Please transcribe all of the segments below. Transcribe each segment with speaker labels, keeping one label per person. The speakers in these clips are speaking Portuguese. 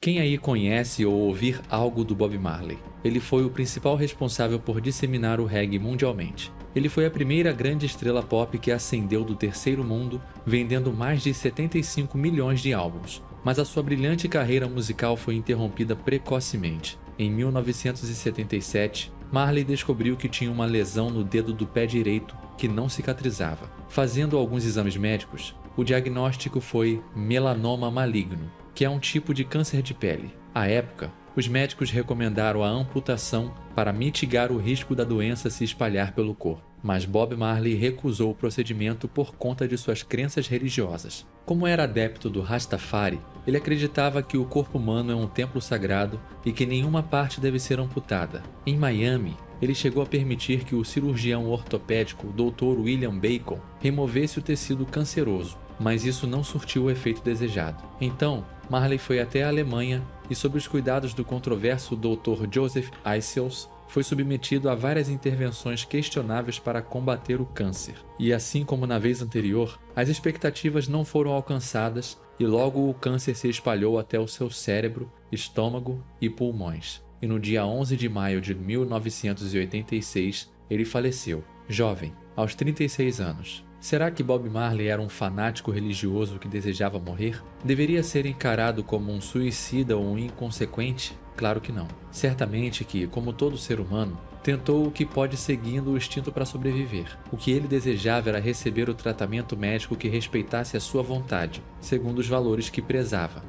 Speaker 1: Quem aí conhece ou ouvir algo do Bob Marley? Ele foi o principal responsável por disseminar o reggae mundialmente. Ele foi a primeira grande estrela pop que ascendeu do terceiro mundo, vendendo mais de 75 milhões de álbuns. Mas a sua brilhante carreira musical foi interrompida precocemente. Em 1977, Marley descobriu que tinha uma lesão no dedo do pé direito que não cicatrizava. Fazendo alguns exames médicos, o diagnóstico foi melanoma maligno, que é um tipo de câncer de pele. À época, os médicos recomendaram a amputação para mitigar o risco da doença se espalhar pelo corpo. Mas Bob Marley recusou o procedimento por conta de suas crenças religiosas. Como era adepto do Rastafari, ele acreditava que o corpo humano é um templo sagrado e que nenhuma parte deve ser amputada. Em Miami, ele chegou a permitir que o cirurgião ortopédico Dr. William Bacon removesse o tecido canceroso, mas isso não surtiu o efeito desejado. Então, Marley foi até a Alemanha e, sob os cuidados do controverso Dr. Joseph Eissels, foi submetido a várias intervenções questionáveis para combater o câncer. E assim como na vez anterior, as expectativas não foram alcançadas e logo o câncer se espalhou até o seu cérebro, estômago e pulmões. E no dia 11 de maio de 1986, ele faleceu, jovem, aos 36 anos. Será que Bob Marley era um fanático religioso que desejava morrer? Deveria ser encarado como um suicida ou um inconsequente? Claro que não. Certamente que, como todo ser humano, tentou o que pode seguindo o instinto para sobreviver. O que ele desejava era receber o tratamento médico que respeitasse a sua vontade, segundo os valores que prezava.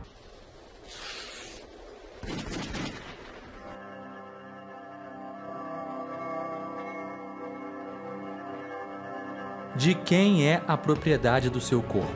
Speaker 1: De quem é a propriedade do seu corpo?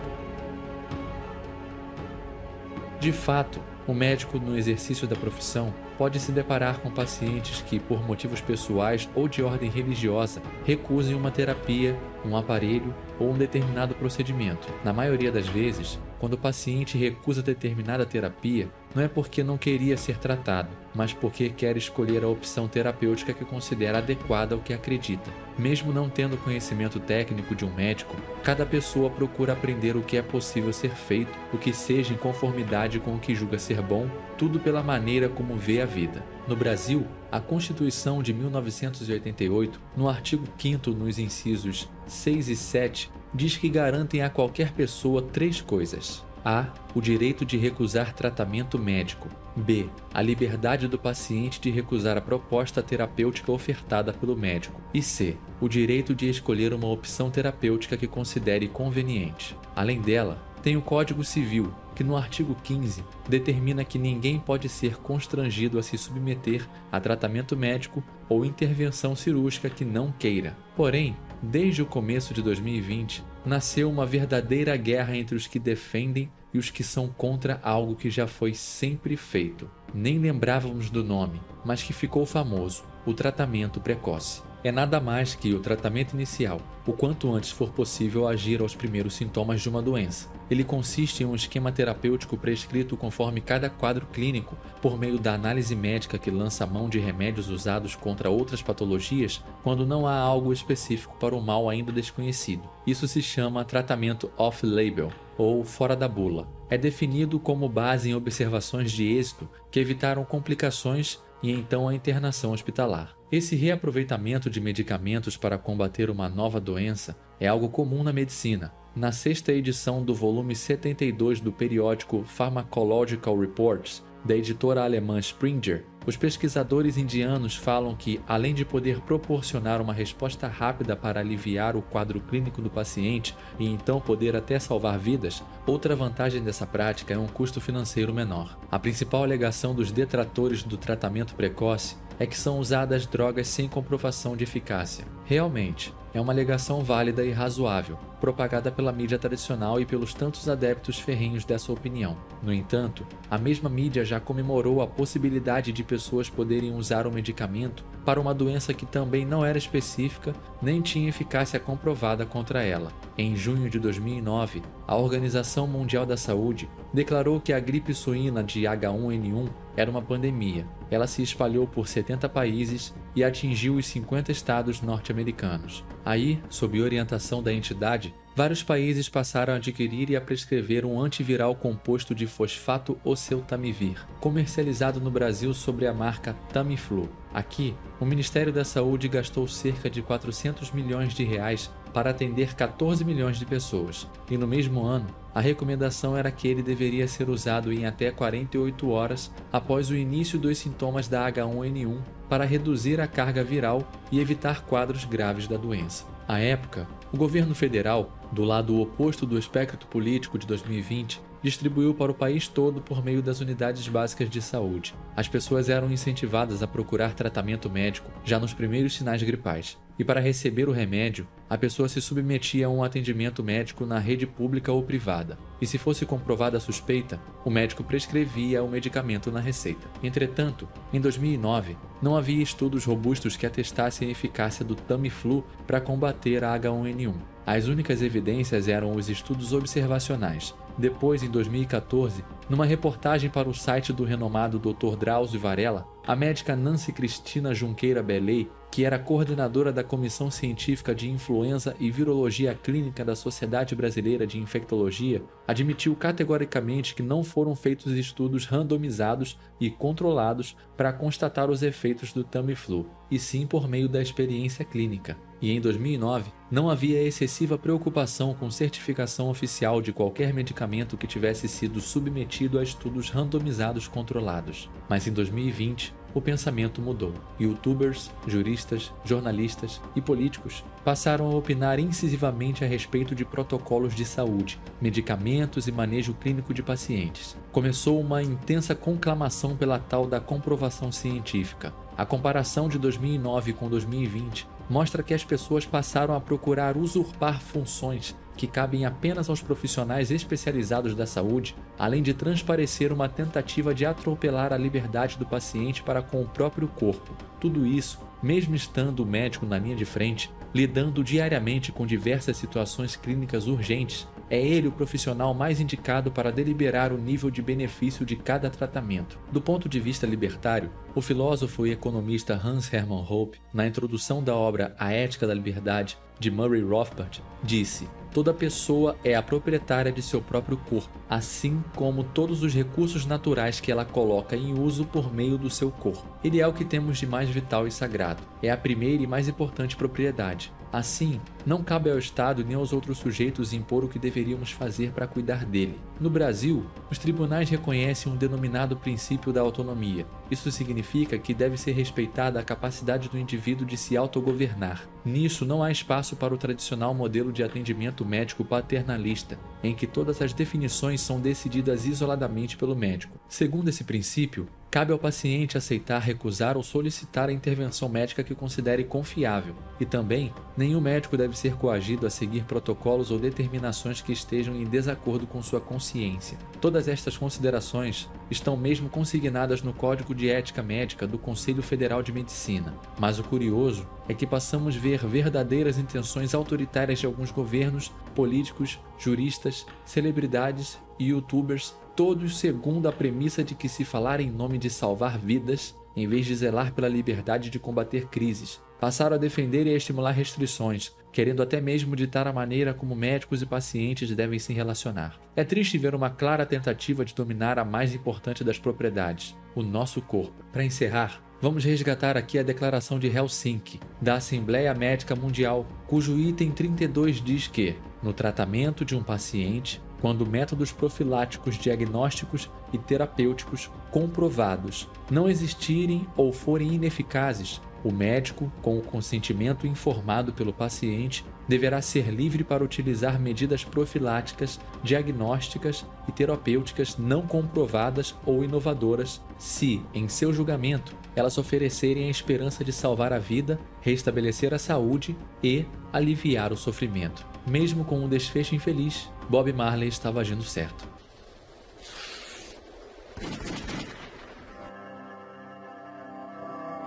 Speaker 1: De fato, o médico, no exercício da profissão, pode se deparar com pacientes que, por motivos pessoais ou de ordem religiosa, recusem uma terapia, um aparelho ou um determinado procedimento. Na maioria das vezes, quando o paciente recusa determinada terapia, não é porque não queria ser tratado, mas porque quer escolher a opção terapêutica que considera adequada ao que acredita. Mesmo não tendo conhecimento técnico de um médico, cada pessoa procura aprender o que é possível ser feito, o que seja em conformidade com o que julga ser bom, tudo pela maneira como vê a vida. No Brasil, a Constituição de 1988, no artigo 5º, nos incisos 6 e 7, diz que garantem a qualquer pessoa 3 coisas. A. O direito de recusar tratamento médico. B. A liberdade do paciente de recusar a proposta terapêutica ofertada pelo médico. E C. O direito de escolher uma opção terapêutica que considere conveniente. Além dela, tem o Código Civil, que no artigo 15 determina que ninguém pode ser constrangido a se submeter a tratamento médico ou intervenção cirúrgica que não queira. Porém, desde o começo de 2020, nasceu uma verdadeira guerra entre os que defendem e os que são contra algo que já foi sempre feito. Nem lembrávamos do nome, mas que ficou famoso: o tratamento precoce. É nada mais que o tratamento inicial, o quanto antes for possível agir aos primeiros sintomas de uma doença. Ele consiste em um esquema terapêutico prescrito conforme cada quadro clínico, por meio da análise médica que lança mão de remédios usados contra outras patologias quando não há algo específico para o mal ainda desconhecido. Isso se chama tratamento off-label, ou fora da bula. É definido como base em observações de êxito que evitaram complicações e então a internação hospitalar. Esse reaproveitamento de medicamentos para combater uma nova doença é algo comum na medicina. Na 6ª edição do volume 72 do periódico Pharmacological Reports, da editora alemã Springer, os pesquisadores indianos falam que, além de poder proporcionar uma resposta rápida para aliviar o quadro clínico do paciente e então poder até salvar vidas, outra vantagem dessa prática é um custo financeiro menor. A principal alegação dos detratores do tratamento precoce é que são usadas drogas sem comprovação de eficácia. Realmente, é uma alegação válida e razoável, propagada pela mídia tradicional e pelos tantos adeptos ferrenhos dessa opinião. No entanto, a mesma mídia já comemorou a possibilidade de pessoas poderem usar o medicamento para uma doença que também não era específica nem tinha eficácia comprovada contra ela. Em junho de 2009, a Organização Mundial da Saúde declarou que a gripe suína de H1N1 era uma pandemia. Ela se espalhou por 70 países e atingiu os 50 estados norte-americanos. Aí, sob orientação da entidade, vários países passaram a adquirir e a prescrever um antiviral composto de fosfato oseltamivir, comercializado no Brasil sob a marca Tamiflu. Aqui, o Ministério da Saúde gastou cerca de 400 milhões de reais para atender 14 milhões de pessoas, e no mesmo ano, a recomendação era que ele deveria ser usado em até 48 horas após o início dos sintomas da H1N1 para reduzir a carga viral e evitar quadros graves da doença. À época, o governo federal, do lado oposto do espectro político de 2020, distribuiu para o país todo por meio das unidades básicas de saúde. As pessoas eram incentivadas a procurar tratamento médico já nos primeiros sinais gripais. E para receber o remédio, a pessoa se submetia a um atendimento médico na rede pública ou privada. E se fosse comprovada a suspeita, o médico prescrevia o medicamento na receita. Entretanto, em 2009, não havia estudos robustos que atestassem a eficácia do Tamiflu para combater a H1N1. As únicas evidências eram os estudos observacionais. Depois, em 2014, numa reportagem para o site do renomado Dr. Drauzio Varella, a médica Nancy Cristina Junqueira Beley, que era coordenadora da Comissão Científica de Influenza e Virologia Clínica da Sociedade Brasileira de Infectologia, admitiu categoricamente que não foram feitos estudos randomizados e controlados para constatar os efeitos do Tamiflu, e sim por meio da experiência clínica. E em 2009, não havia excessiva preocupação com certificação oficial de qualquer medicamento que tivesse sido submetido a estudos randomizados controlados. Mas em 2020, o pensamento mudou. Youtubers, juristas, jornalistas e políticos passaram a opinar incisivamente a respeito de protocolos de saúde, medicamentos e manejo clínico de pacientes. Começou uma intensa conclamação pela tal da comprovação científica. A comparação de 2009 com 2020 mostra que as pessoas passaram a procurar usurpar funções que cabem apenas aos profissionais especializados da saúde, além de transparecer uma tentativa de atropelar a liberdade do paciente para com o próprio corpo. Tudo isso, mesmo estando o médico na linha de frente, lidando diariamente com diversas situações clínicas urgentes, é ele o profissional mais indicado para deliberar o nível de benefício de cada tratamento. Do ponto de vista libertário, o filósofo e economista Hans Hermann Hoppe, na introdução da obra A Ética da Liberdade, de Murray Rothbard, disse: "Toda pessoa é a proprietária de seu próprio corpo, assim como todos os recursos naturais que ela coloca em uso por meio do seu corpo. Ele é o que temos de mais vital e sagrado. É a primeira e mais importante propriedade. Assim, não cabe ao Estado nem aos outros sujeitos impor o que deveríamos fazer para cuidar dele. No Brasil, os tribunais reconhecem um denominado princípio da autonomia. Isso significa que deve ser respeitada a capacidade do indivíduo de se autogovernar. Nisso não há espaço para o tradicional modelo de atendimento médico paternalista, em que todas as definições são decididas isoladamente pelo médico. Segundo esse princípio, cabe ao paciente aceitar, recusar ou solicitar a intervenção médica que considere confiável. E também, nenhum médico deve ser coagido a seguir protocolos ou determinações que estejam em desacordo com sua consciência. Todas estas considerações estão mesmo consignadas no Código de Ética Médica do Conselho Federal de Medicina. Mas o curioso é que passamos a ver verdadeiras intenções autoritárias de alguns governos, políticos, juristas, celebridades e youtubers, todos segundo a premissa de que se falar em nome de salvar vidas, em vez de zelar pela liberdade de combater crises, passaram a defender e a estimular restrições, querendo até mesmo ditar a maneira como médicos e pacientes devem se relacionar. É triste ver uma clara tentativa de dominar a mais importante das propriedades, o nosso corpo. Para encerrar, vamos resgatar aqui a Declaração de Helsinki, da Assembleia Médica Mundial, cujo item 32 diz que, no tratamento de um paciente, quando métodos profiláticos, diagnósticos e terapêuticos comprovados não existirem ou forem ineficazes, o médico, com o consentimento informado pelo paciente, deverá ser livre para utilizar medidas profiláticas, diagnósticas e terapêuticas não comprovadas ou inovadoras, se, em seu julgamento, elas oferecerem a esperança de salvar a vida, restabelecer a saúde e aliviar o sofrimento. Mesmo com um desfecho infeliz, Bob Marley estava agindo certo.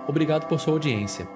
Speaker 1: Obrigado por sua audiência.